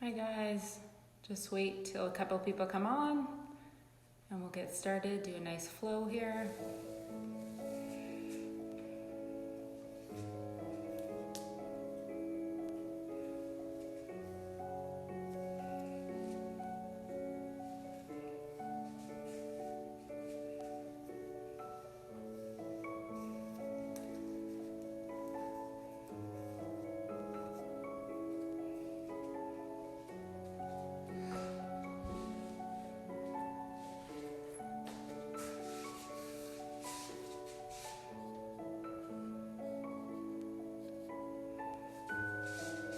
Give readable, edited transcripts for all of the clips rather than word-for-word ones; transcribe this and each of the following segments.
Hi guys, just wait till a couple people come on and we'll get started, do a nice flow here.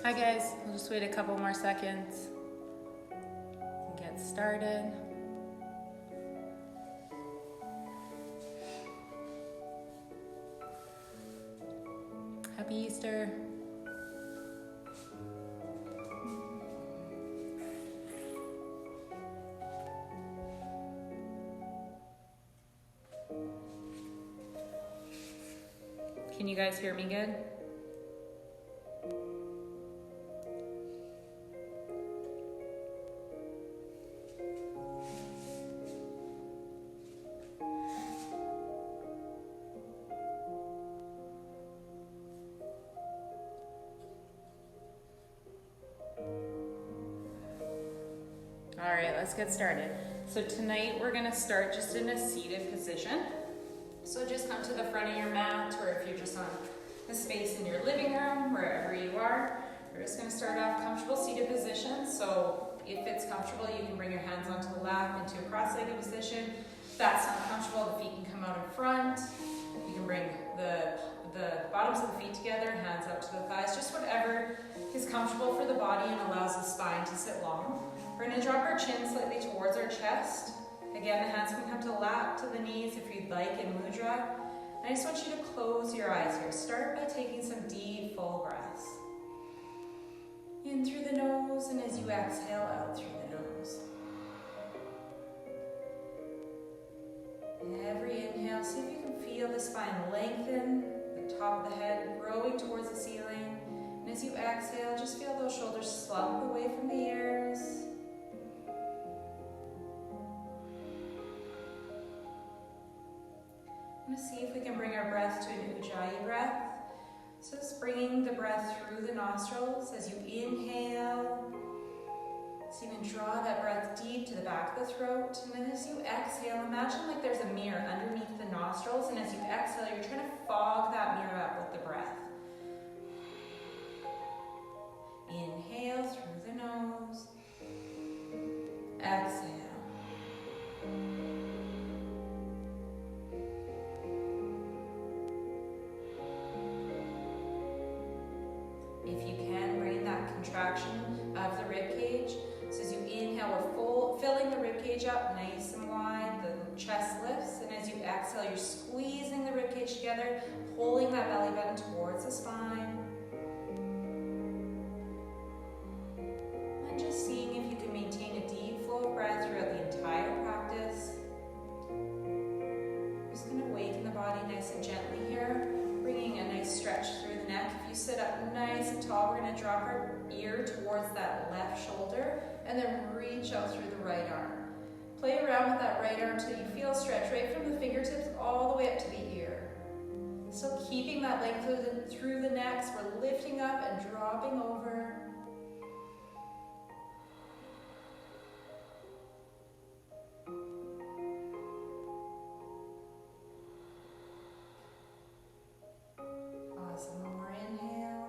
Hi guys, we'll just wait a couple more seconds and get started. Happy Easter. Can you guys hear me good? All right, let's get started. So tonight we're gonna start just in a seated position. So just come to the front of your mat, or if you're just on a space in your living room, wherever you are, we're just gonna start off comfortable seated position. So if it's comfortable, you can bring your hands onto the lap into a cross-legged position. If that's not comfortable, the feet can come out in front. You can bring the bottoms of the feet together, hands out to the thighs, just whatever is comfortable for the body and allows the spine to sit long. We're going to drop our chin slightly towards our chest. Again, the hands can come to the lap, to the knees if you'd like in mudra. And I just want you to close your eyes here. Start by taking some deep, full breaths. In through the nose, and as you exhale, out through the nose. Every inhale, see if you can feel the spine lengthen, the top of the head growing towards the ceiling. And as you exhale, just feel those shoulders slump away from the ears. I'm going to see if we can bring our breath to an Ujjayi breath. So just bringing the breath through the nostrils as you inhale. So you can draw that breath deep to the back of the throat. And then as you exhale, imagine like there's a mirror underneath the nostrils. And as you exhale, you're trying to fog that mirror up with the breath. Inhale through the nose. Exhale. If you can, bring that contraction of the rib cage. So as you inhale, we're filling the rib cage up nice and wide. The chest lifts, and as you exhale, you're squeezing the rib cage together, pulling that belly button towards the spine. And just seeing if you can maintain a deep flow of breath throughout the entire practice. Just going to awaken the body nice and gently here. Bringing a nice stretch through the neck. If you sit up nice and tall, we're going to drop our ear towards that left shoulder and then reach out through the right arm. Play around with that right arm until you feel stretch right from the fingertips all the way up to the ear. So keeping that length through the neck, so we're lifting up and dropping over. Awesome. One more inhale.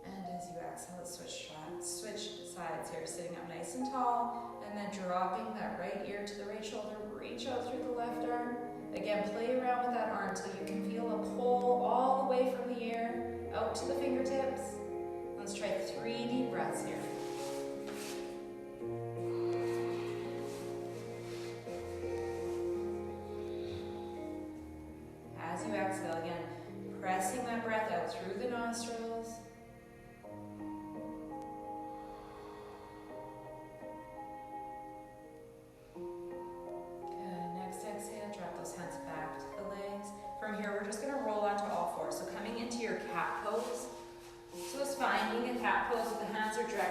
And as you exhale, let's switch sides here, sitting up nice and tall, and then dropping that right ear to the right shoulder, reach out through the left arm. Again, play around with that arm until you can feel a pull all the way from the ear out to the fingertips. Let's try 3 deep breaths here. As you exhale, again, pressing that breath out through the nostrils. Good. Next exhale, drop those hands back to the legs. From here, we're just going to roll onto all fours. So coming into your cat pose. So it's finding a cat pose with the hands are dragged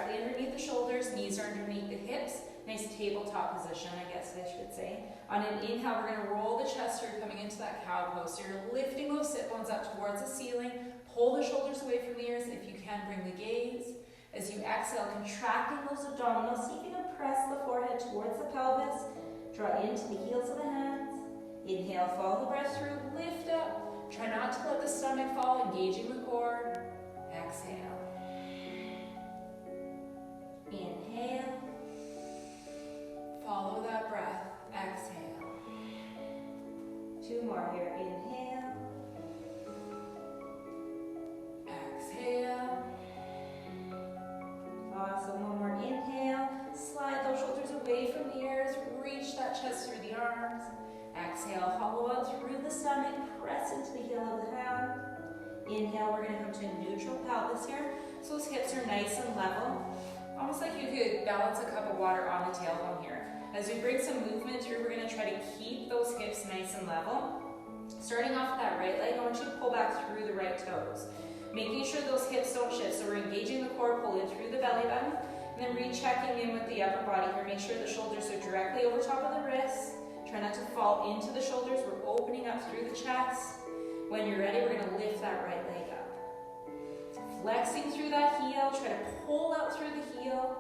tabletop position, I guess I should say. On an inhale, we're gonna roll the chest through, coming into that cow pose. So you're lifting those sit bones up towards the ceiling. Pull the shoulders away from the ears. If you can, bring the gaze. As you exhale, contracting those abdominals, so you can press the forehead towards the pelvis. Draw into the heels of the hands. Inhale, follow the breath through, lift up. Try not to let the stomach fall, engaging the core. Exhale. Inhale. Follow that breath. Exhale. 2 more here. Inhale. Exhale. Awesome. 1 more. Inhale. Slide those shoulders away from the ears. Reach that chest through the arms. Exhale. Hollow out through the stomach. Press into the heel of the hand. Inhale. We're going to come to a neutral pelvis here. So those hips are nice and level. Almost like you could balance a cup of water on the tailbone here. As we bring some movement through, we're going to try to keep those hips nice and level. Starting off with that right leg, I want you to pull back through the right toes. Making sure those hips don't shift. So we're engaging the core, pull in through the belly button, and then rechecking in with the upper body here. Make sure the shoulders are directly over top of the wrists. Try not to fall into the shoulders. We're opening up through the chest. When you're ready, we're going to lift that right leg up. Flexing through that heel, try to pull out through the heel.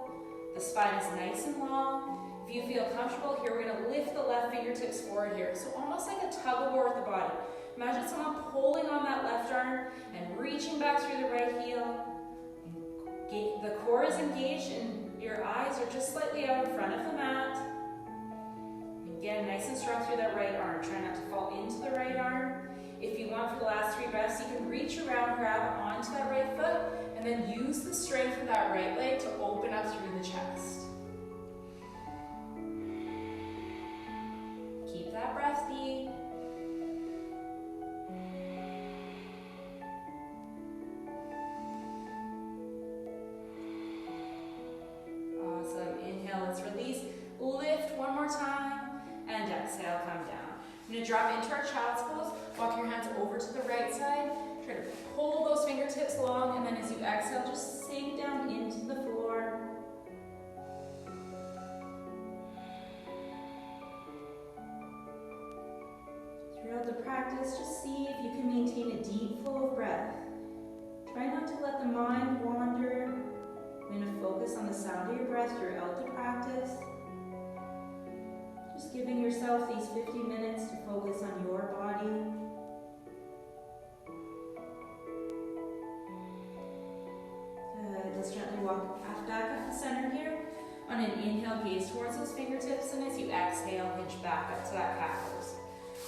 The spine is nice and long. If you feel comfortable here, we're going to lift the left fingertips forward here. So almost like a tug of war with the body. Imagine someone pulling on that left arm and reaching back through the right heel. The core is engaged and your eyes are just slightly out in front of the mat. Again, nice and strong through that right arm. Try not to fall into the right arm. If you want, for the last 3 breaths, you can reach around, grab onto that right foot, and then use the strength of that right leg to open up through the chest. Keep that breath deep. Awesome. Inhale, let's release. Lift 1 more time, and exhale, come down. I'm going to drop into our child's pose. Walk your hands over to the right side. Try to pull those fingertips long, and then as you exhale, just sink down into the floor. Throughout the practice, just see if you can maintain a deep flow of breath. Try not to let the mind wander. We're going to focus on the sound of your breath throughout the practice. Just giving yourself these 50 minutes to focus on your body. Good. Let's gently walk back up the center here. On an inhale, gaze towards those fingertips, and as you exhale, hinge back up to that cat pose.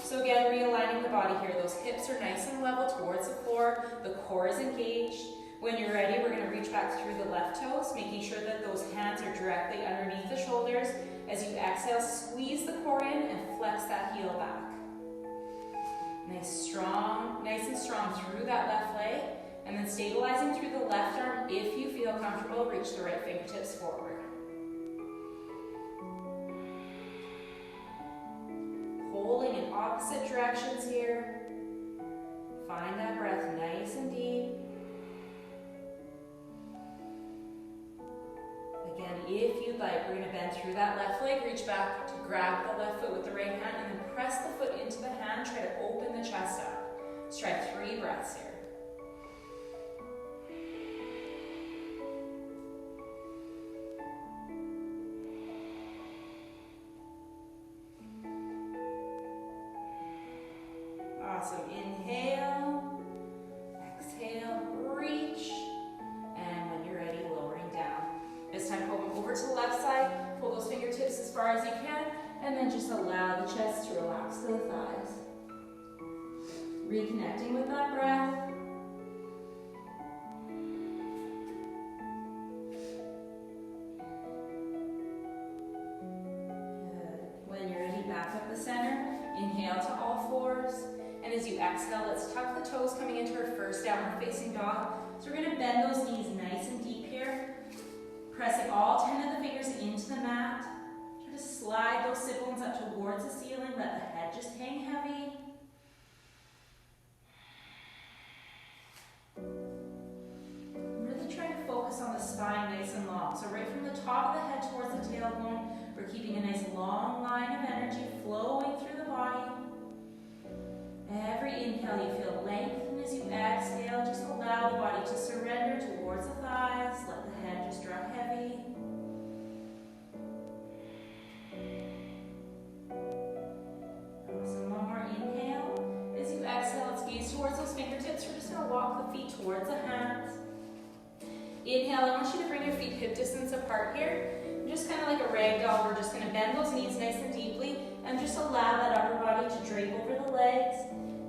So again, realigning the body here. Those hips are nice and level towards the floor. The core is engaged. When you're ready, we're going to reach back through the left toes, making sure that those hands are directly underneath the shoulders. As you exhale, squeeze the core in and flex that heel back. Nice and strong through that left leg, and then stabilizing through the left arm. If you feel comfortable, reach the right fingertips forward. Pulling in opposite directions here. Find that breath nice and deep. Again, if you'd like, we're going to bend through that left leg, reach back to grab the left foot with the right hand, and then press the foot into the hand. Try to open the chest up. Let's try 3 breaths here. Awesome. Inhale, exhale, reach, and when you're ready, lowering down. This time, pull them over to the left side, pull those fingertips as far as you can, and then just allow the chest to relax to the thighs. Reconnecting with that breath. Good. When you're ready, back up the center. Inhale to all fours. And as you exhale, let's tuck the toes coming into our first downward facing dog. So we're going to bend those knees nice and deep here. Pressing all 10 of the fingers into the mat. Try to slide those sit bones up towards the ceiling. Let the head just hang heavy. Really try to focus on the spine nice and long. So right from the top of the head towards the tailbone, We're keeping a nice long line of energy flowing through the body. Every inhale you feel lengthen. As you exhale, just allow the body to surrender towards the thighs. Let the head just drop heavy. So one more inhale. As you exhale, let's gaze towards those fingertips. We're just going to walk the feet towards the hands. Inhale, I want you to bring your feet hip distance apart here. Just kind of like a rag doll, we're just going to bend those knees nice and deeply and just allow that upper body to drape over the legs.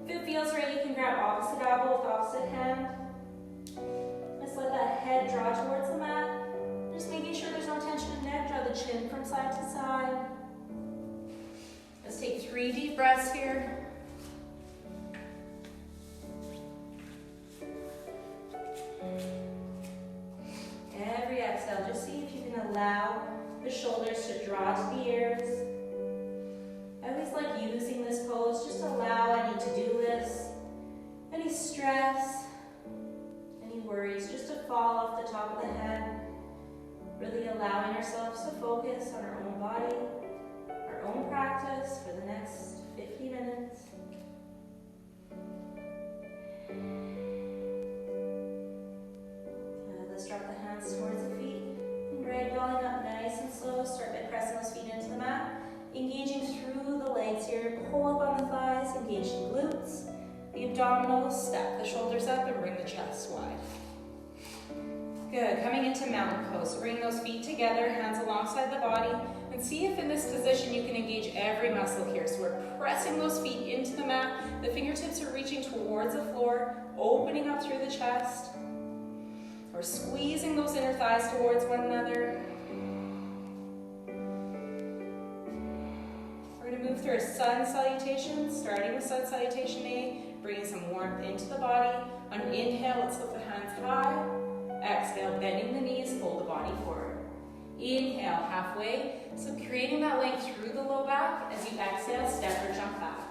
If it feels right, you can grab opposite elbow with opposite hand. Just let that head draw towards the mat. Just making sure there's no tension in the neck. Draw the chin from side to side. Let's take 3 deep breaths here. Every exhale, just see if you can allow the shoulders to draw to the ears. I always like using this pose. Just allow any to-do lists, any stress, any worries, just to fall off the top of the head. Really allowing ourselves to focus on our own body, our own practice for the next 50 minutes. Let's drop the hands towards the feet. And ragdolling up nice and slow. Start by pressing those feet into the mat. Engaging through the legs here. Pull up on the thighs. Engage the glutes. The abdominals. Stack the shoulders up and bring the chest wide. Good. Coming into mountain pose. So bring those feet together. Hands alongside the body. And see if in this position you can engage every muscle here. So we're pressing those feet into the mat. The fingertips are reaching towards the floor. Opening up through the chest. We're squeezing those inner thighs towards one another. We're going to move through a sun salutation, starting with sun salutation A, bringing some warmth into the body. On inhale, let's lift the hands high. Exhale, bending the knees, fold the body forward. Inhale, halfway. So creating that length through the low back. As you exhale, step or jump back.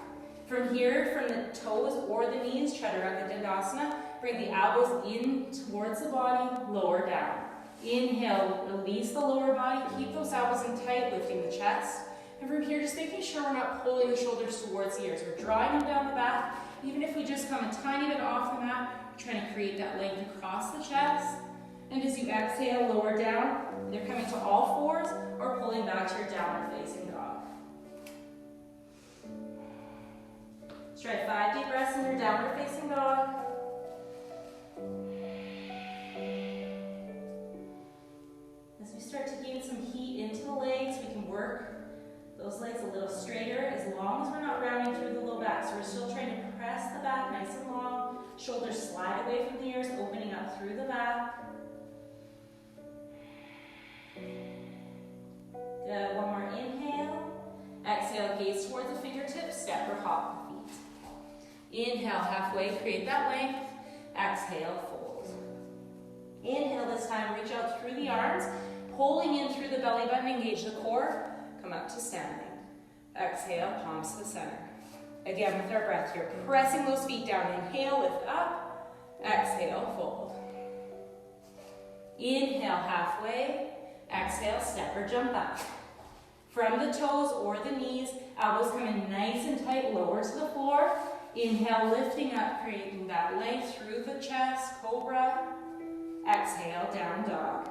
From here, from the toes or the knees, Chaturanga Dandasana. Bring the elbows in towards the body, lower down. Inhale, release the lower body, keep those elbows in tight, lifting the chest. And from here, just making sure we're not pulling the shoulders towards the ears. We're drawing them down the back. Even if we just come a tiny bit off the mat, we're trying to create that length across the chest. And as you exhale, lower down, either coming to all fours or pulling back to your downward facing dog. Let's try 5 deep breaths in your downward facing dog. As we start to gain some heat into the legs, we can work those legs a little straighter as long as we're not rounding through the low back. So we're still trying to press the back nice and long. Shoulders slide away from the ears, opening up through the back. Good. One more inhale. Exhale, gaze towards the fingertips, step or hop the feet. Inhale, halfway, create that length. Exhale, fold. Inhale this time, reach out through the arms, pulling in through the belly button, engage the core, come up to standing. Exhale, palms to the center. Again with our breath here, pressing those feet down. Inhale, lift up. Exhale, fold. Inhale, halfway. Exhale, step or jump back. From the toes or the knees, elbows come in nice and tight, lower to the floor. Inhale, lifting up, creating that length through the chest, cobra. Exhale, down dog.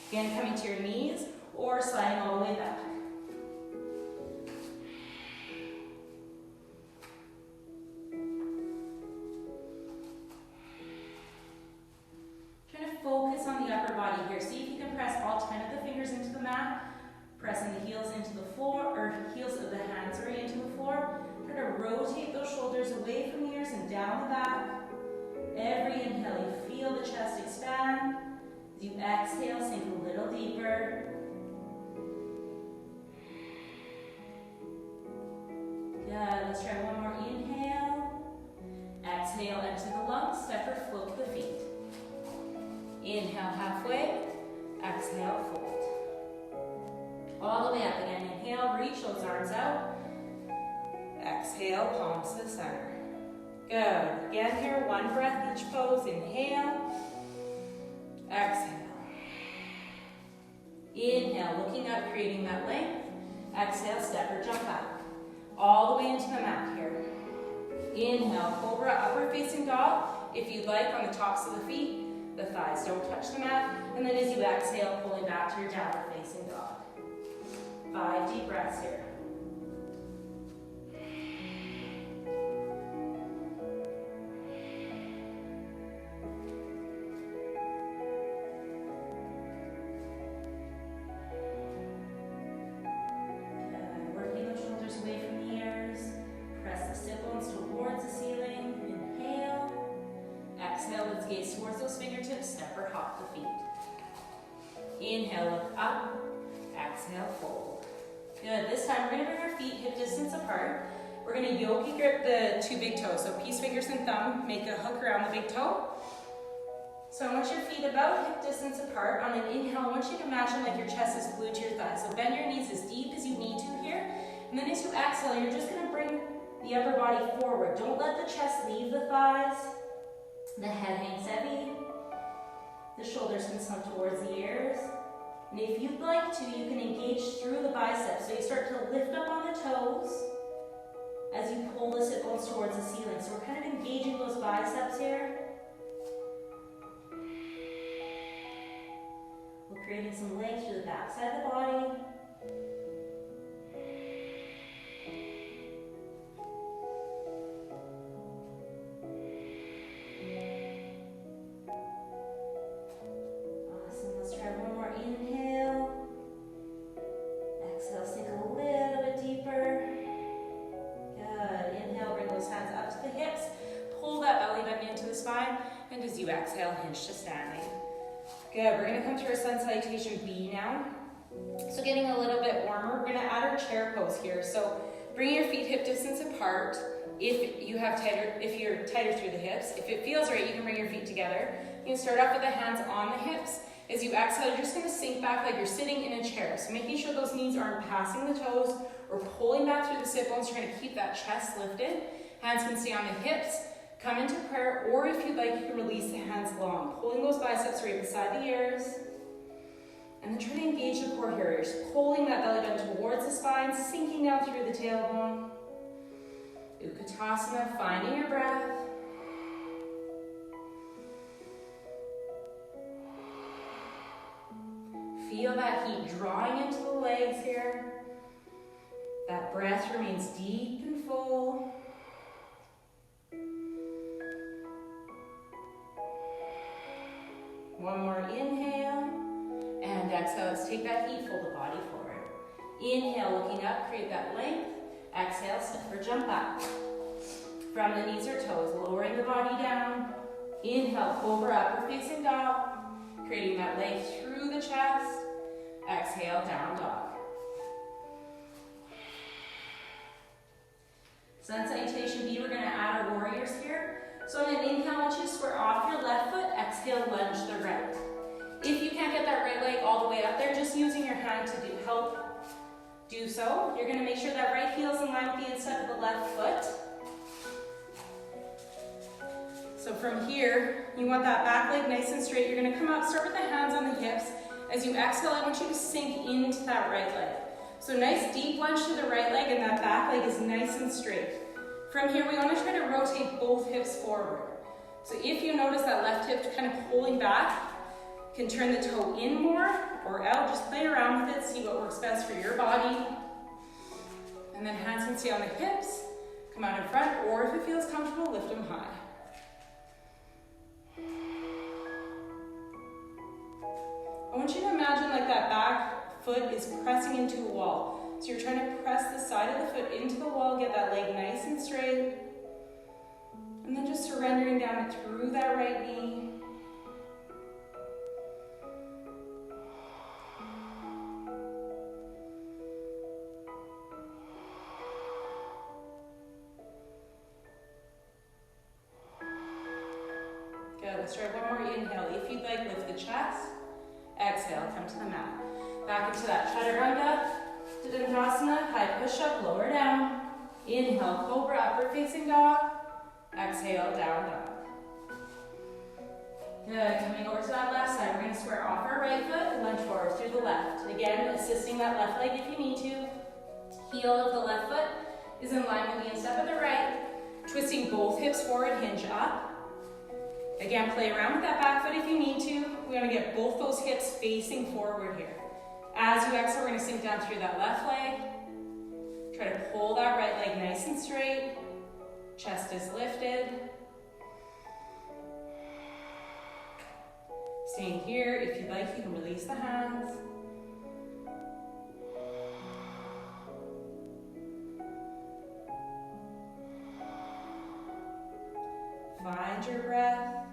Again, coming to your knees or sliding all the way back. Trying to focus on the upper body here. See if you can press all 10 of the fingers into the mat. Pressing the heels into the floor, or heels of the hands into the floor. Try to rotate those shoulders away from the ears and down the back. Every inhale, you feel the chest expand. As you exhale, sink a little deeper. Good. Let's try one more inhale. Exhale, empty the lungs. Step or float the feet. Inhale, halfway. Exhale, fold. All the way up again. Inhale, reach those arms out. Exhale, palms to the center. Good. Again here, one breath each pose. Inhale. Exhale. Inhale, looking up, creating that length. Exhale, step or jump back. All the way into the mat here. Inhale, cobra, upward facing dog. If you'd like, on the tops of the feet, the thighs don't touch the mat. And then as you exhale, pulling back to your downward facing dog. 5 deep breaths here. Inhale, look up. Exhale, fold. Good. This time we're going to bring our feet hip distance apart. We're going to yogi grip the 2 big toes. So peace fingers and thumb, make a hook around the big toe. So I want your feet about hip distance apart. On an inhale, I want you to imagine like your chest is glued to your thighs. So bend your knees as deep as you need to here. And then as you exhale, you're just going to bring the upper body forward. Don't let the chest leave the thighs. The head hangs heavy. The shoulders can slump towards the ears. And if you'd like to, you can engage through the biceps. So you start to lift up on the toes as you pull the sit bones towards the ceiling. So we're kind of engaging those biceps here. We're creating some length through the back side of the body. Exhale, hinge to standing. Good, we're going to come to our sun salutation B now. So getting a little bit warmer, we're going to add our chair pose here. So bring your feet hip distance apart. If you're tighter through the hips. If it feels right, you can bring your feet together. You can start off with the hands on the hips. As you exhale, you're just going to sink back like you're sitting in a chair. So making sure those knees aren't passing the toes or pulling back through the sit bones. You're going to keep that chest lifted. Hands can stay on the hips. Come into prayer, or if you'd like, you can release the hands long, pulling those biceps right beside the ears. And then try to engage the core here. You're just pulling that belly button towards the spine, sinking down through the tailbone. Utkatasana, finding your breath. Feel that heat drawing into the legs here. That breath remains deep and full. One more inhale, and exhale. Let's take that heat, fold the body forward. Inhale, looking up, create that length. Exhale, step or jump back. From the knees or toes, lowering the body down. Inhale, cobra, upward facing dog, creating that length through the chest. Exhale, down dog. Sun salutation B, we're going to add our warriors here. So on an inhale, I want you to square off your left foot, exhale, lunge the right. If you can't get that right leg all the way up there, just using your hand to help do so. You're going to make sure that right heel is in line with the inside of the left foot. So from here, you want that back leg nice and straight. You're going to come up, start with the hands on the hips. As you exhale, I want you to sink into that right leg. So nice deep lunge to the right leg, and that back leg is nice and straight. From here, we want to try to rotate both hips forward. So if you notice that left hip kind of pulling back, you can turn the toe in more or out. Just play around with it, see what works best for your body. And then hands can stay on the hips, come out in front, or if it feels comfortable, lift them high. I want you to imagine like that back foot is pressing into a wall. So you're trying to press the side of the foot into the wall, get that leg nice and straight. And then just surrendering down through that right knee. Good, let's try one more inhale. If you'd like, lift the chest. Exhale, come to the mat. Back into that chaturanga. Dandasana, high push-up, lower down. Inhale, cobra, upward facing dog. Exhale, down dog. Good, coming over to that left side, we're going to square off our right foot, lunge forward through the left. Again, assisting that left leg if you need to. Heel of the left foot is in line with the instep of the right. Twisting both hips forward, hinge up. Again, play around with that back foot if you need to. We're going to get both those hips facing forward here. As you exhale, we're going to sink down through that left leg. Try to pull that right leg nice and straight. Chest is lifted. Staying here. If you'd like, you can release the hands. Find your breath.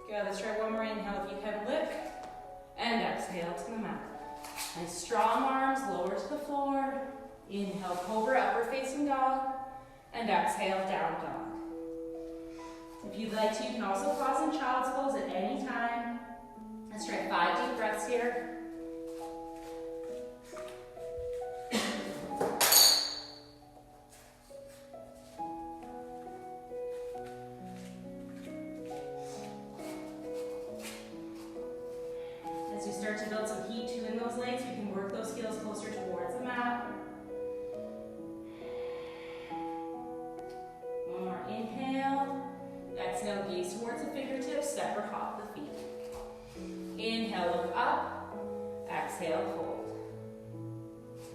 Good, let's try one more inhale if you can, lift. And exhale to the mat. Nice strong arms, lower to the floor. Inhale, cobra, upward facing dog. And exhale, down dog. If you'd like to, you can also pause in child's pose at any time. Let's try 5 deep breaths here. As you start to build some heat too in those legs, you can work those heels closer towards the mat. One more inhale. Exhale, gaze towards the fingertips, step or hop the feet. Inhale, look up. Exhale, fold.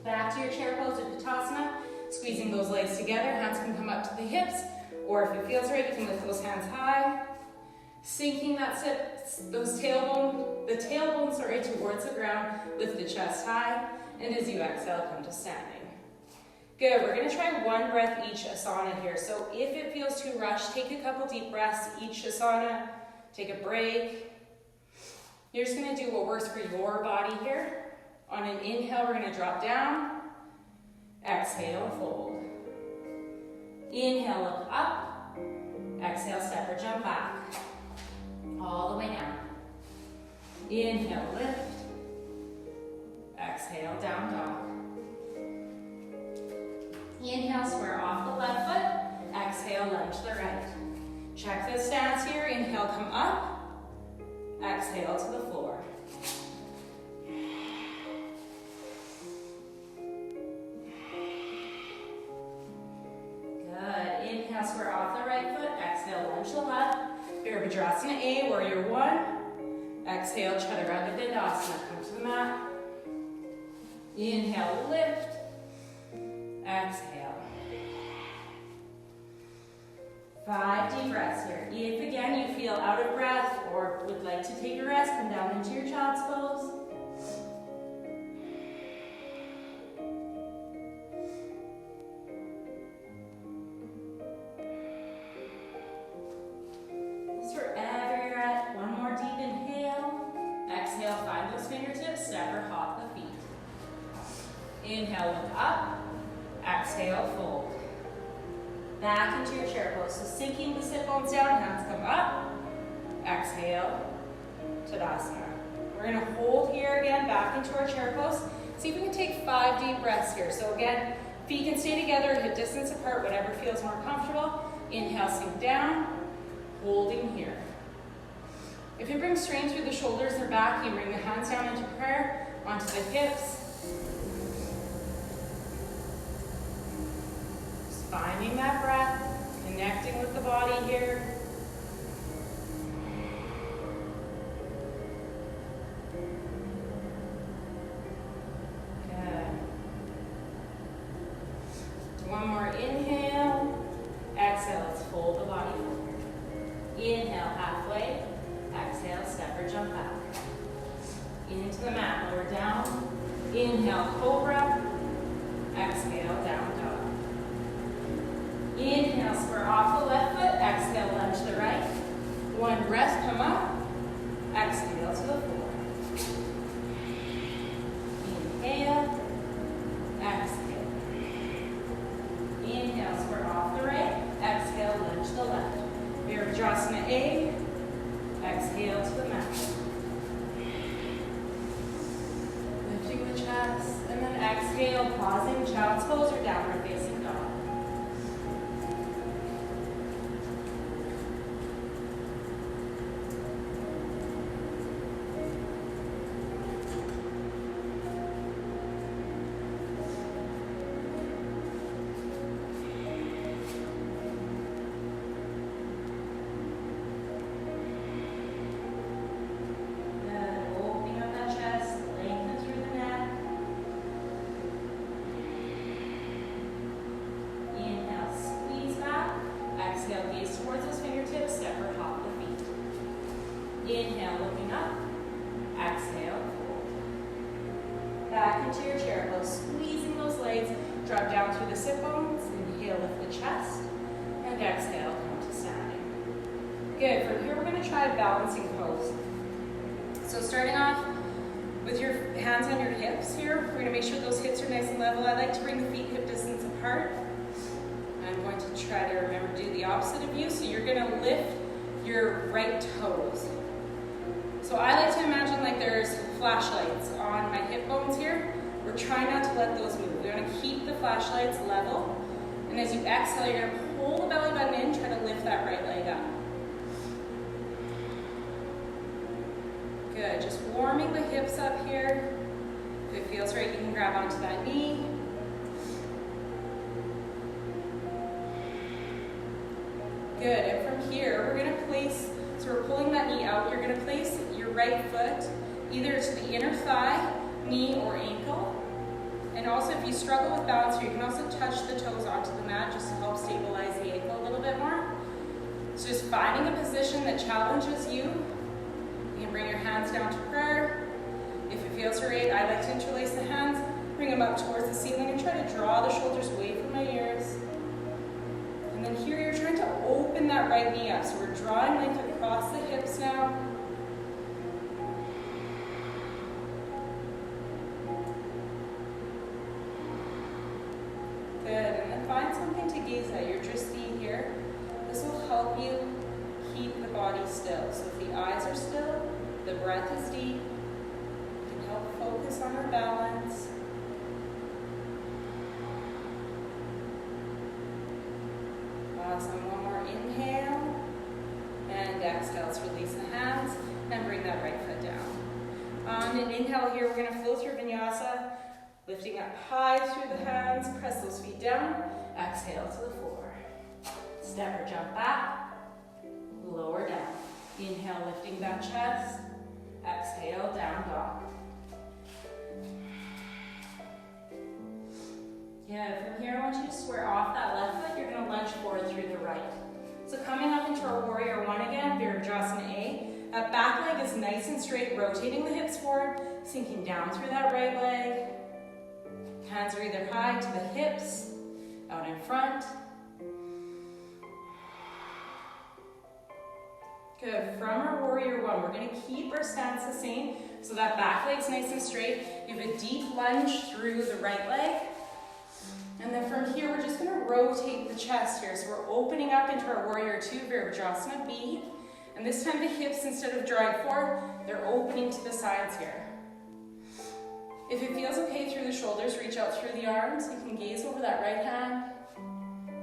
Back to your chair pose or Uttanasana. Squeezing those legs together, hands can come up to the hips, or if it feels right, you can lift those hands high. Sinking that the tailbone towards the ground, lift the chest high, and as you exhale, come to standing. Good, we're gonna try one breath each asana here. So if it feels too rushed, take a couple deep breaths each asana, take a break. You're just gonna do what works for your body here. On an inhale, we're gonna drop down. Exhale, fold. Inhale, look up. Exhale, step or jump back. All the way down. Inhale, lift. Exhale, down dog. Inhale, square off the left foot. Exhale, lunge the right. Check the stance here. Inhale, come up. Exhale to the floor. Good. Inhale, square off the right foot. Exhale, lunge the left. Virabhadrasana A, warrior one. Exhale, Chaturanga Dandasana. Come to the mat. Inhale, lift. Exhale. 5 deep breaths here. If again you feel out of breath or would like to take a rest, come down into your child's pose. Just wherever you're at, one more deep inhale. Exhale, find those fingertips, step or hop the feet. Inhale, look up. Exhale, fold. Back into your chair pose. So sinking the sit bones down, hands come up. Exhale, Tadasana. We're gonna hold here again, back into our chair pose. See if we can take 5 deep breaths here. So again, feet can stay together, hip distance apart, whatever feels more comfortable. Inhale, sink down, holding here. If you bring strain through the shoulders or back, you bring the hands down into prayer, onto the hips. Finding that breath, connecting with the body here. Good. One more inhale. Exhale, let's fold the body forward. Inhale, halfway. Exhale, step or jump back. Into the mat, lower down. Inhale, cobra. Exhale, down dog. Inhale, square off the left foot. Exhale, lunge the right. One breath, come up. Exhale to the floor. Inhale. Exhale. Inhale, square off the right. Exhale, lunge the left. Virabhadrasana A. Exhale to the mat. Lift lifting the chest, and then exhale, pausing, child's pose or downward facing dog. Exhale, gaze towards those fingertips, step or hop the feet. Inhale, looking up. Exhale, fold. Back into your chair pose, squeezing those legs, drop down through the sit bones. Inhale, lift the chest, and exhale, come to standing. Good, from here we're gonna try a balancing pose. So starting off with your hands on your hips here, we're gonna make sure those hips are nice and level. I like to bring the feet hip distance apart. I'm going to try to remember to do the opposite of you. So you're gonna lift your right toes. So I like to imagine like there's flashlights on my hip bones here. We're trying not to let those move. We're gonna keep the flashlights level. And as you exhale, you're gonna pull the belly button in, try to lift that right leg up. Good, just warming the hips up here. If it feels right, you can grab onto that knee. Good, and from here, we're gonna place, so we're pulling that knee out, you're gonna place your right foot either to the inner thigh, knee, or ankle. And also, if you struggle with balance here, you can also touch the toes onto the mat just to help stabilize the ankle a little bit more. So just finding a position that challenges you. You can bring your hands down to prayer. If it feels right, I like to interlace the hands, bring them up towards the ceiling, and try to draw the shoulders away from my ears. And then here you're trying to open that right knee up. So we're drawing length across the hips now. Good, and then find something to gaze at. Your drishti here. This will help you keep the body still. So if the eyes are still, the breath is deep. You can help focus on our balance. Awesome, one more inhale, and exhale, let's release the hands, and bring that right foot down. On an inhale here, we're gonna flow through vinyasa, lifting up high through the hands, press those feet down, exhale to the floor. Step or jump back, lower down. Inhale, lifting that chest, exhale, down dog. Yeah, from here, I want you to square off that left foot. You're gonna lunge forward through the right. So coming up into our warrior one again, Virabhadrasana A. That back leg is nice and straight, rotating the hips forward, sinking down through that right leg. Hands are either high to the hips, out in front. Good, from our warrior one, we're gonna keep our stance the same, so that back leg's nice and straight. You have a deep lunge through the right leg. And then from here, we're just gonna rotate the chest here. So we're opening up into our warrior two, Virabhadrasana B. And this time the hips, instead of drawing forward, they're opening to the sides here. If it feels okay through the shoulders, reach out through the arms. You can gaze over that right hand.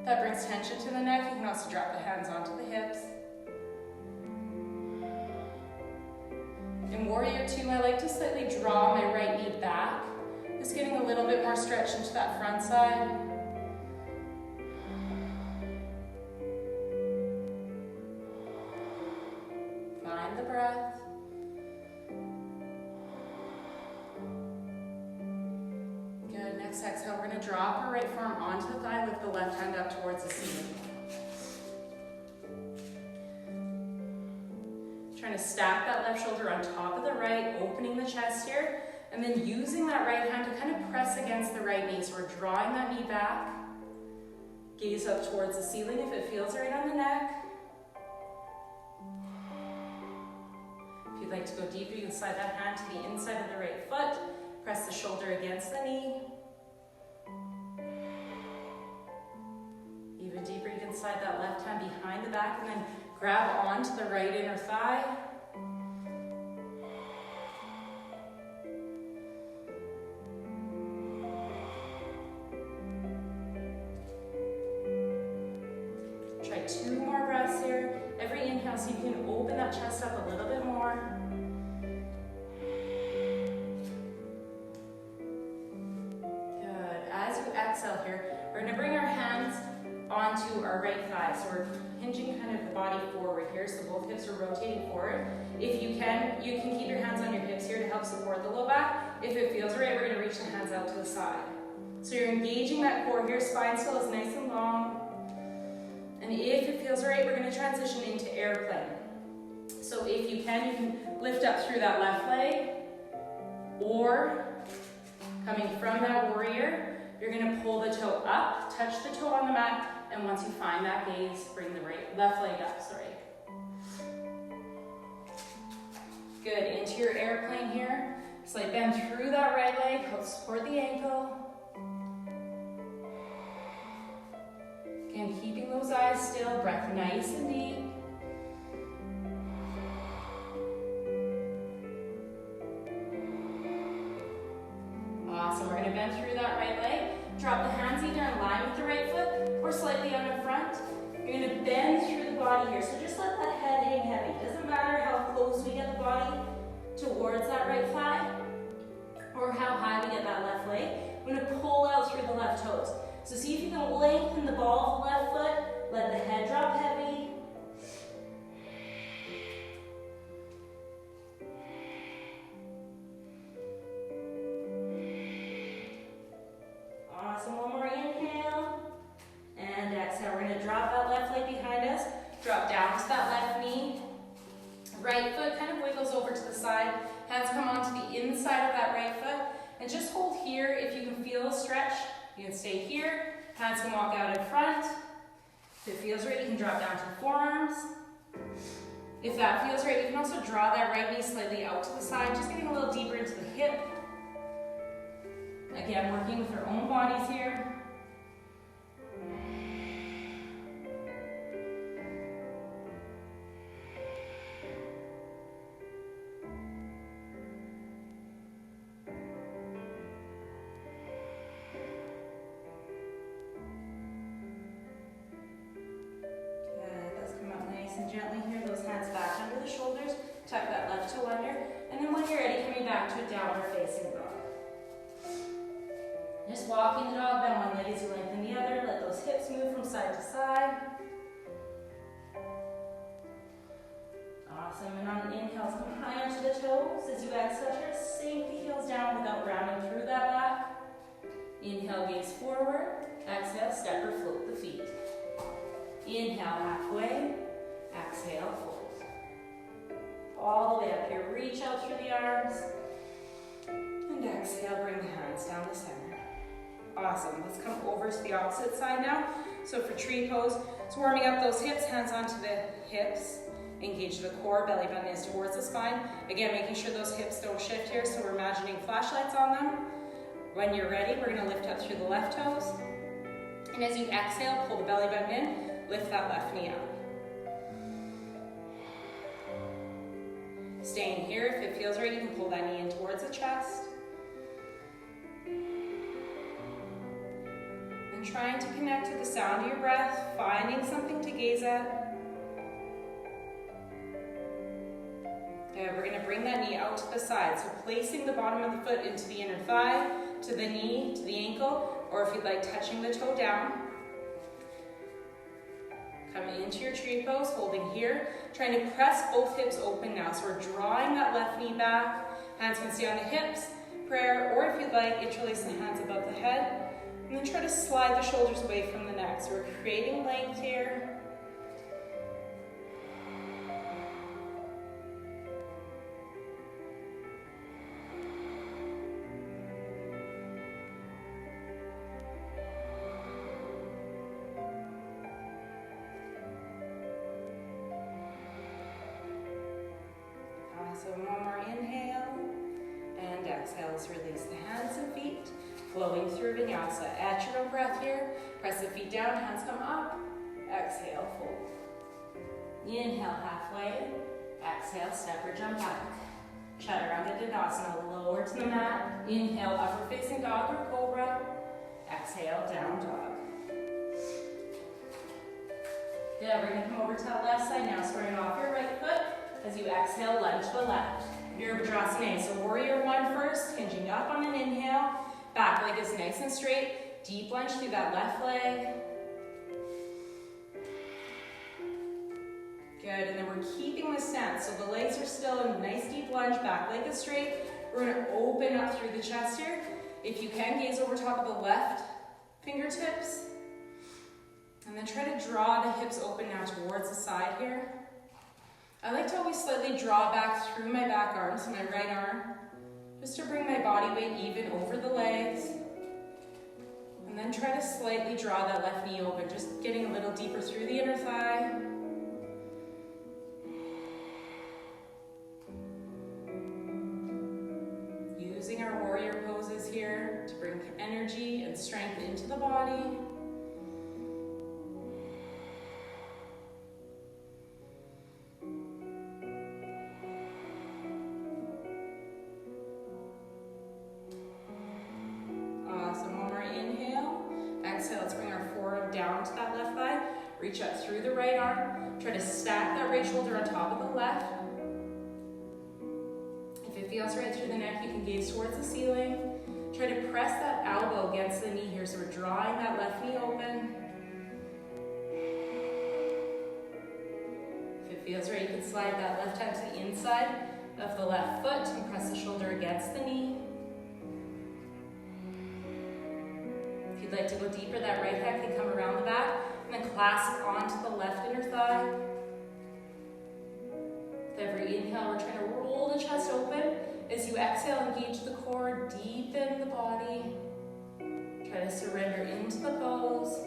That brings tension to the neck. You can also drop the hands onto the hips. In warrior two, I like to slightly draw my right knee back. Just getting a little bit more stretch into that front side. Find the breath. Good, next exhale, we're gonna drop our right forearm onto the thigh, lift the left hand up towards the ceiling. Trying to stack that left shoulder on top of the right, opening the chest here. And then using that right hand to kind of press against the right knee. So we're drawing that knee back. Gaze up towards the ceiling if it feels right on the neck. If you'd like to go deeper, you can slide that hand to the inside of the right foot. Press the shoulder against the knee. Even deeper, you can slide that left hand behind the back and then grab onto the right inner thigh. see if you can open that chest up a little bit more. As you exhale here, we're going to bring our hands onto our right thigh. So we're hinging kind of the body forward here, so both hips are rotating forward. If you can keep your hands on your hips here to help support the low back. If it feels right, we're going to reach the hands out to the side. So you're engaging that core here, spine still is nice and long. And if it feels right, we're going to transition into airplane. So if you can lift up through that left leg, or coming from that warrior, you're going to pull the toe up, touch the toe on the mat, and once you find that gaze, bring the left leg up, Good, into your airplane here. Slight bend through that right leg, help support the ankle. Again, keeping those eyes still, breath nice and deep. Awesome, we're going to bend through that right leg. Drop the hands either in line with the right foot or slightly out in front. You're going to bend through the body here, so just let that head hang heavy. Doesn't matter how close we get the body towards that right thigh or how high we get that left leg. We're going to pull out through the left toes. So see if you can lengthen the ball of the left foot, let the head drop heavy. Awesome, one more inhale, and exhale. We're going to drop that left leg behind us, drop down to that left knee. Right foot kind of wiggles over to the side, hands come onto the inside of that right foot, and just hold here. If you can feel a stretch, you can stay here, hands can walk out in front. If it feels right, you can drop down to the forearms. If that feels right, you can also draw that right knee slightly out to the side, just getting a little deeper into the hip. Again, working with our own bodies here. Gently here, those hands back under the shoulders, tuck that left toe under, and then when you're ready, coming back to a downward facing dog. Just walking the dog, bend one leg as you lengthen the other, let those hips move from side to side. Awesome, and on the inhale, come high onto the toes. As you exhale, try to sink the heels down without rounding through that back. Inhale, gaze forward. Exhale, step or float the feet. Inhale, halfway. Exhale, fold. All the way up here, reach out through the arms. And exhale, bring the hands down the center. Awesome, let's come over to the opposite side now. So for tree pose, so warming up those hips, hands onto the hips. Engage the core, belly button is towards the spine. Again, making sure those hips don't shift here, so we're imagining flashlights on them. When you're ready, we're gonna lift up through the left toes. And as you exhale, pull the belly button in, lift that left knee up. Staying here, if it feels right, you can pull that knee in towards the chest. And trying to connect to the sound of your breath, finding something to gaze at. Okay, we're going to bring that knee out to the side. So placing the bottom of the foot into the inner thigh, to the knee, to the ankle, or if you'd like, touching the toe down. Coming into your tree pose, holding here, trying to press both hips open now. So we're drawing that left knee back, hands can stay on the hips, prayer, or if you'd like, interlace the hands above the head, and then try to slide the shoulders away from the neck. So we're creating length here. So one more inhale, and exhale, let's release the hands and feet, flowing through vinyasa. At your own breath here, press the feet down, hands come up, exhale, fold. Inhale, halfway, exhale, step or jump back. Chaturanga Dandasana, lower to the mat, inhale, upward facing dog or cobra, exhale, down dog. Good, we're gonna come over to that left side now, starting off your right you exhale, lunge to the left. Virabhadrasana. So warrior one first, hinging up on an inhale. Back leg is nice and straight. Deep lunge through that left leg. Good, and then we're keeping the stance. So the legs are still in a nice deep lunge, back leg is straight. We're gonna open up through the chest here. If you can, gaze over top of the left fingertips. And then try to draw the hips open now towards the side here. I like to always slightly draw back through my back arm, so my right arm, just to bring my body weight even over the legs. And then try to slightly draw that left knee open, just getting a little deeper through the inner thigh. Using our warrior poses here to bring energy and strength into the body. Reach up through the right arm. Try to stack that right shoulder on top of the left. If it feels right through the neck, you can gaze towards the ceiling. Try to press that elbow against the knee here, so we're drawing that left knee open. If it feels right, you can slide that left hand to the inside of the left foot and press the shoulder against the knee. If you'd like to go deeper, that right hand can come around the back. And then clasp onto the left inner thigh. With every inhale, we're trying to roll the chest open. As you exhale, engage the core, deepen the body. Try to surrender into the pose.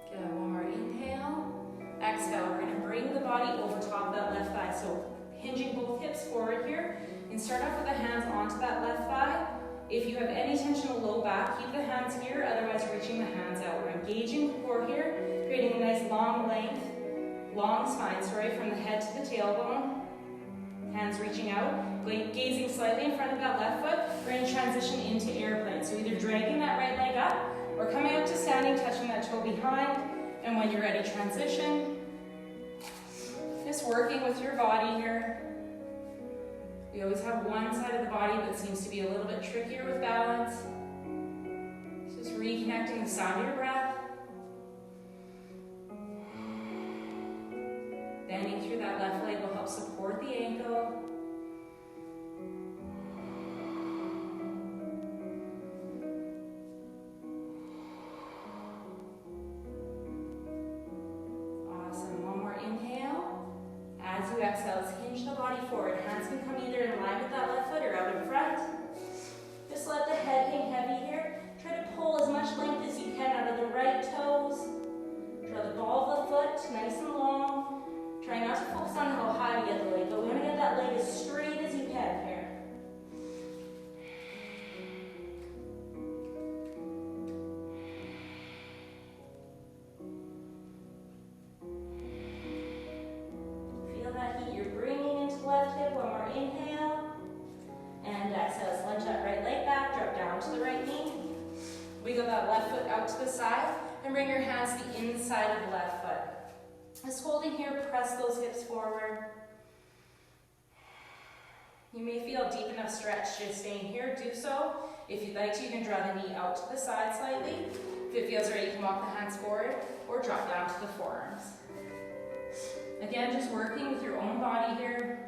Good, one more inhale. Exhale, we're going to bring the body over top of that left thigh. So hinging both hips forward here. And start off with the hands onto that left thigh. If you have any tension in the low back, keep the hands here, otherwise reaching the hands out. We're engaging the core here, creating a nice long length, long spine, from the head to the tailbone. Hands reaching out, gazing slightly in front of that left foot. We're going to transition into airplane. So either dragging that right leg up, or coming up to standing, touching that toe behind. And when you're ready, transition. Just working with your body here. We always have one side of the body that seems to be a little bit trickier with balance. Just reconnecting the sound of your breath. Bending through that left leg will help support the ankle. Awesome. One more inhale. As you exhale, let's hinge the body forward. Hands can come either in line with that left foot or out in front. Just let the head hang heavy here. Try to pull as much length as you can out of the right toes. Draw the ball of the foot nice and long. Try not to focus on how high we get the leg, but we want to get that leg as straight as you can here. Wiggle that left foot out to the side and bring your hands to the inside of the left foot. Just holding here, press those hips forward. You may feel deep enough stretch just staying here, do so. If you'd like to, you can draw the knee out to the side slightly. If it feels right, you can walk the hands forward or drop down to the forearms. Again, just working with your own body here.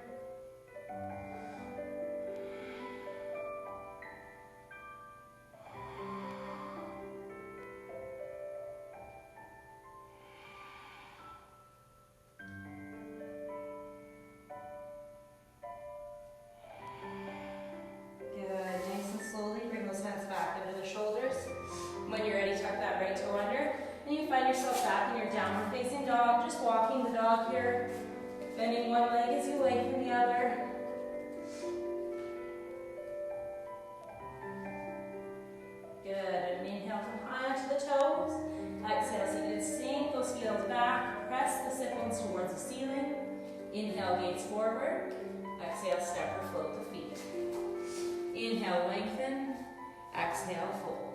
Here, bending one leg as you lengthen the other. Good, and inhale, come high onto the toes. Exhale, seated, sink those heels back. Press the sit bones towards the ceiling. Inhale, gaze forward. Exhale, step or float the feet. Inhale, lengthen. Exhale, fold.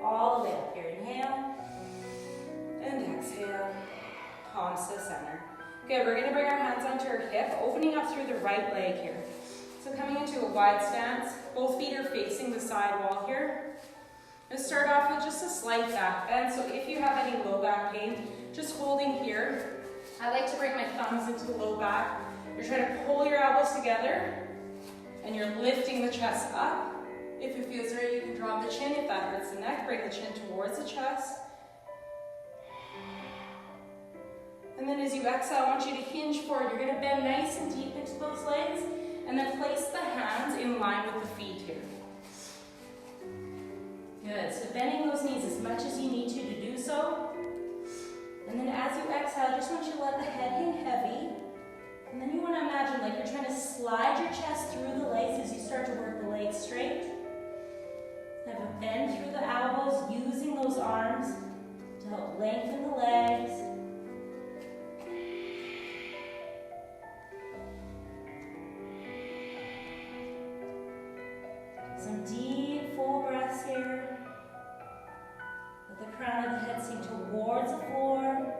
all the way up here. Inhale and exhale. Palms to the center. Good, we're gonna bring our hands onto our hip, opening up through the right leg here. So coming into a wide stance, both feet are facing the side wall here. Let's start off with just a slight back bend. So if you have any low back pain, just holding here. I like to bring my thumbs into the low back. You're trying to pull your elbows together and you're lifting the chest up. If it feels right, you can drop the chin. If that hurts the neck, bring the chin towards the chest. And then as you exhale, I want you to hinge forward. You're going to bend nice and deep into those legs, and then place the hands in line with the feet here. Good, so bending those knees as much as you need to do so. And then as you exhale, I just want you to let the head hang heavy. And then you want to imagine like you're trying to slide your chest through the legs as you start to work the legs straight. Have a bend through the elbows, using those arms to help lengthen the legs. Some deep, full breaths here. Let the crown of the head sink towards the floor.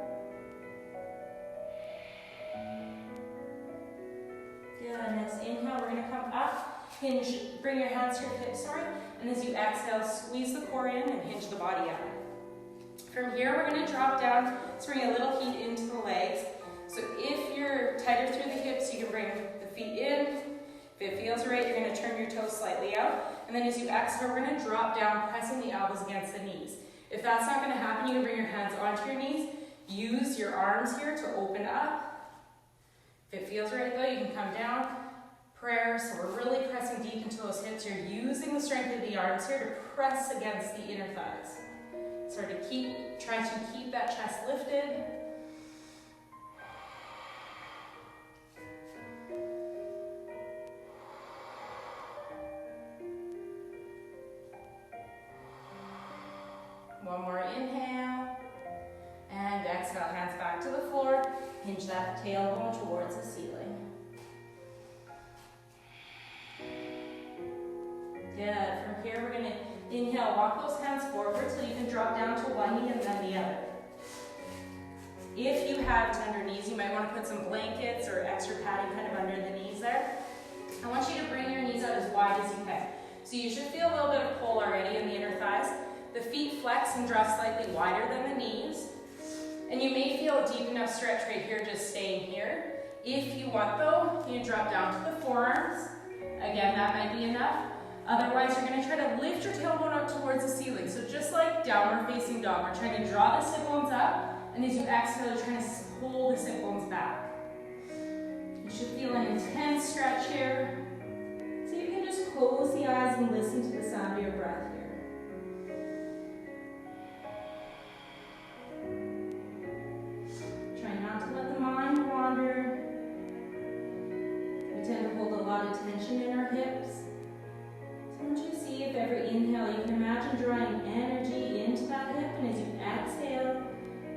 Good. Next inhale, we're going to come up, hinge, bring your hands to your hips, and as you exhale, squeeze the core in and hinge the body out. From here, we're going to drop down. Let's bring a little heat into the legs. So if you're tighter through the hips, you can bring the feet in. If it feels right, you're going to turn your toes slightly out. And then as you exhale, we're going to drop down, pressing the elbows against the knees. If that's not going to happen, you can bring your hands onto your knees. Use your arms here to open up. If it feels right though, you can come down. Prayer, so we're really pressing deep into those hips. You're using the strength of the arms here to press against the inner thighs. So try to keep that chest lifted. One more inhale, and exhale, hands back to the floor. Hinge that tailbone towards the ceiling. Good, from here we're going to inhale, walk those hands forward so you can drop down to one knee and then the other. If you have tender knees, you might want to put some blankets or extra padding kind of under the knees there. I want you to bring your knees out as wide as you can. So you should feel a little bit of pull already in the inner thighs. The feet flex and draw slightly wider than the knees. And you may feel a deep enough stretch right here, just staying here. If you want though, you drop down to the forearms. Again, that might be enough. Otherwise, you're going to try to lift your tailbone up towards the ceiling. So just like downward facing dog, we're trying to draw the sit bones up. And as you exhale, you're trying to pull the sit bones back. You should feel an intense stretch here. So you can just close the eyes and listen to the sound of your breath here. Not to let the mind wander. We tend to hold a lot of tension in our hips. So I want you to see if every inhale you can imagine drawing energy into that hip, and as you exhale,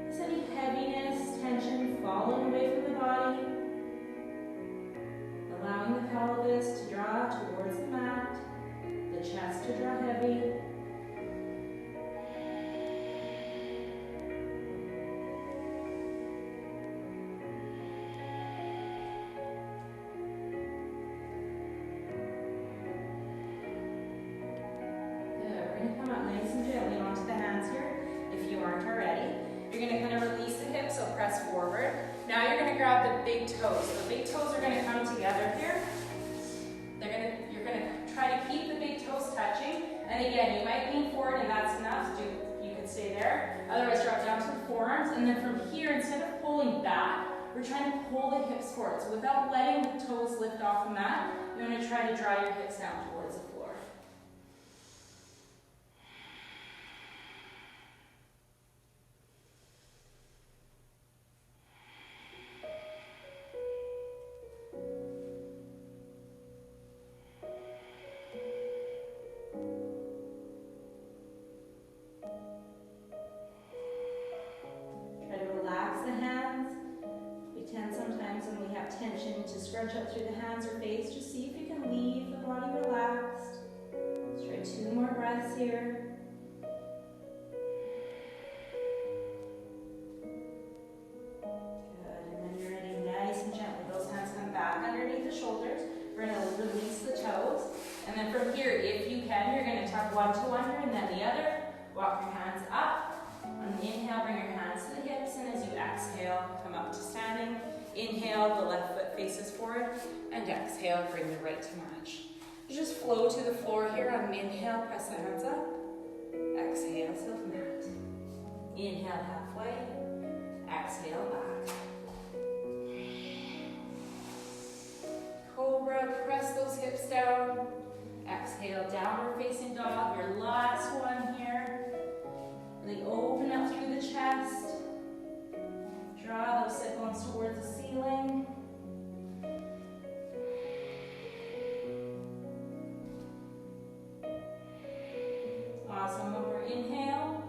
is any heaviness, tension falling away from the body. Allowing the pelvis to draw towards the mat, the chest to draw heavy. Forward. Now you're going to grab the big toes. The big toes are going to come together here. You're going to try to keep the big toes touching. And again, you might lean forward and that's enough. You could stay there. Otherwise, drop down to the forearms. And then from here, instead of pulling back, we're trying to pull the hips forward. So without letting the toes lift off the mat, you want to try to draw your hips down towards the floor. Tension to scrunch up through the hands or face. Just see if you can leave the body relaxed. Let's try 2 more breaths here. here, if you can, you're going to tuck one to one here and then the other. Walk your hands up. On the inhale, bring your hands to the hips, and as you exhale, come up to standing. Inhale, the left foot faces forward, and exhale, bring the right to match. Just flow to the floor here. On the inhale, press the hands up. Exhale, self mat. Inhale halfway. Exhale back. Cobra, press those hips down. Exhale, downward facing dog. Your last one here. Really open up through the chest. Draw those sit bones towards the ceiling. Awesome. One more inhale.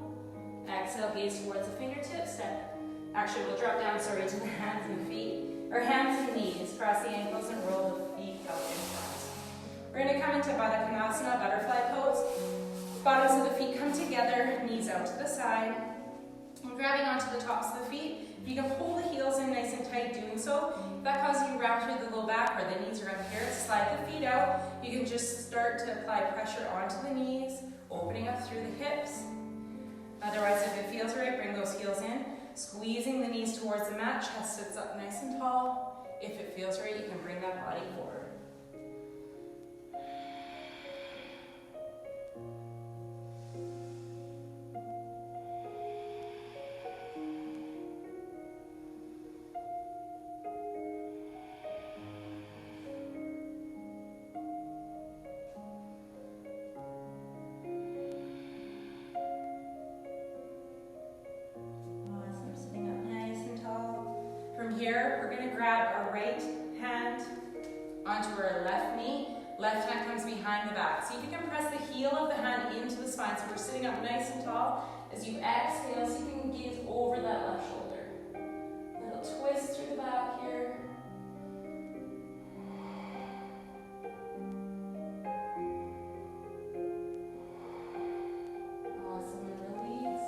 Exhale, gaze towards the fingertips. Step. Actually, we'll drop down, sorry, to the hands and the feet. Or hands and knees. Cross the ankles and roll the feet out in front. We're going to come into Baddha Konasana, butterfly pose. Bottoms of the feet come together, knees out to the side. And grabbing onto the tops of the feet. If you can pull the heels in nice and tight doing so, if that causes you to round through the low back or the knees are up here, slide the feet out. You can just start to apply pressure onto the knees, opening up through the hips. Otherwise, if it feels right, bring those heels in. Squeezing the knees towards the mat, chest sits up nice and tall. If it feels right, you can bring that body forward. Here, we're going to grab our right hand onto our left knee. Left hand comes behind the back. See if you can press the heel of the hand into the spine. So we're sitting up nice and tall. As you exhale, see if you can gaze over that left shoulder. A little twist through the back here. Awesome, and release.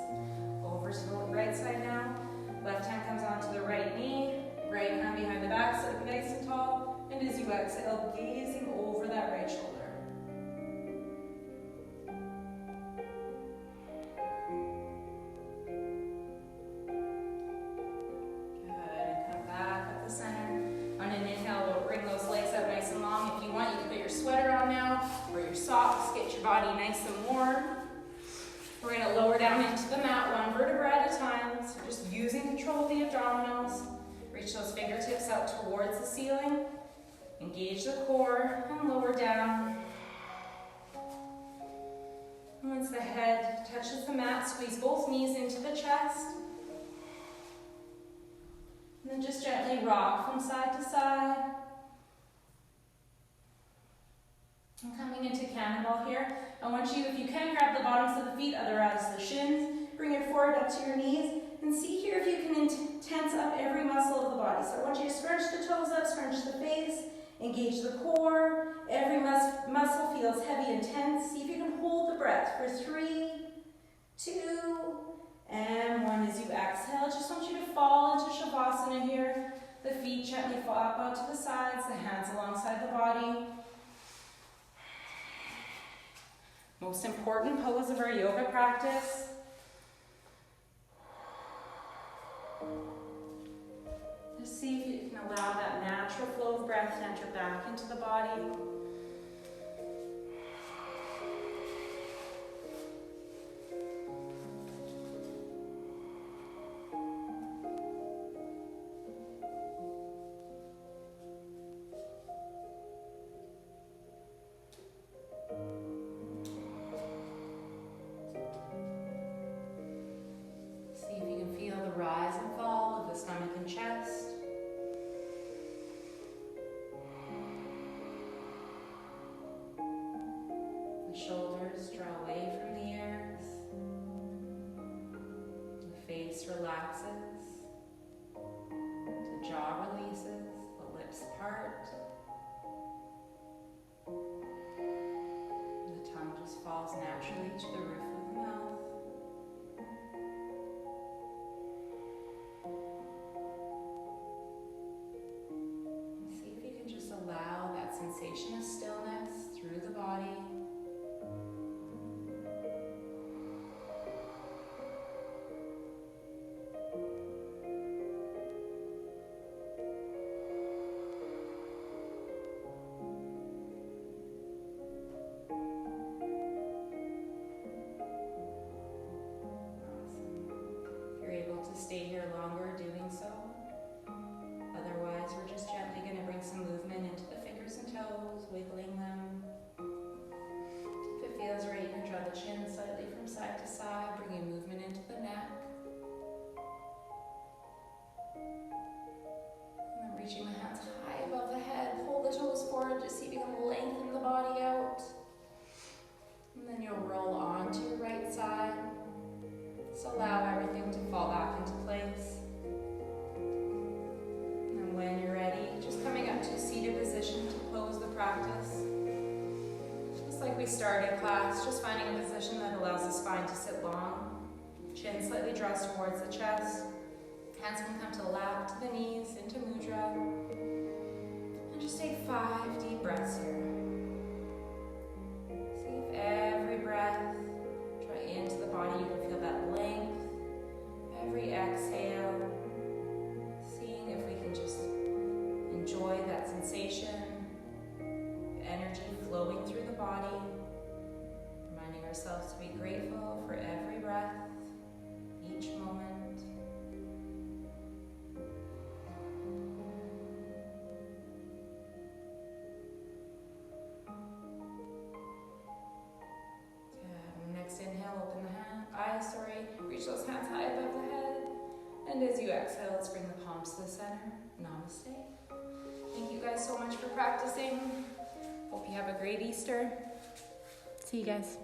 Over to the right side now. Left hand comes onto the right knee. Right hand behind the back, sit up nice and tall. And as you exhale, gazing over that right shoulder. Good, and come back up the center. On an inhale, we'll bring those legs out nice and long. If you want, you can put your sweater on now, or your socks, get your body nice and warm. We're going to lower down into the mat, one vertebra at a time. So just using control of the abdominals. Reach those fingertips out towards the ceiling. Engage the core and lower down. Once the head touches the mat, squeeze both knees into the chest. And then just gently rock from side to side. I'm coming into cannonball here. I want you, if you can, grab the bottoms of the feet, otherwise the shins. Bring your forehead up to your knees. And see here if you can tense up every muscle of the body. So I want you to scrunch the toes up, scrunch the face, engage the core. Every muscle feels heavy and tense. See if you can hold the breath for 3, 2, and 1. As you exhale, just want you to fall into Shavasana here. The feet gently flop out to the sides, the hands alongside the body. Most important pose of our yoga practice. Just see if you can allow that natural flow of breath to enter back into the body. See if you can feel the rise and fall of the stomach and chest. The shoulders draw away from the ears. The face relaxes. The jaw releases. The lips part. The tongue just falls naturally to the roof of the mouth. Allow that sensation of stillness through the body stay here longer doing so. Otherwise, we're just gently going to bring some movement into the fingers and toes, wiggling them. If it feels right, you can draw the chin slightly from side to side, bringing movement into the neck. And then reaching the hands high above the head, pull the toes forward, just see if you can lengthen the body out. And then you'll roll on to your right side. Just allow everything to fall back into place. And when you're ready, just coming up to seated position to close the practice. Just like we started class, just finding a position that allows the spine to sit long. Chin slightly draws towards the chest. Hands can come to the lap, to the knees, into mudra. And just take 5 deep breaths here. See if every breath, draw into the body, you can feel that length. Every exhale, seeing if we can just enjoy that sensation, energy flowing through the body, reminding ourselves to be grateful for every breath, each moment. Next inhale, open the eyes, reach those hands high above the head. And as you exhale, let's bring the palms to the center. Namaste. Thank you guys so much for practicing. Hope you have a great Easter. See you guys.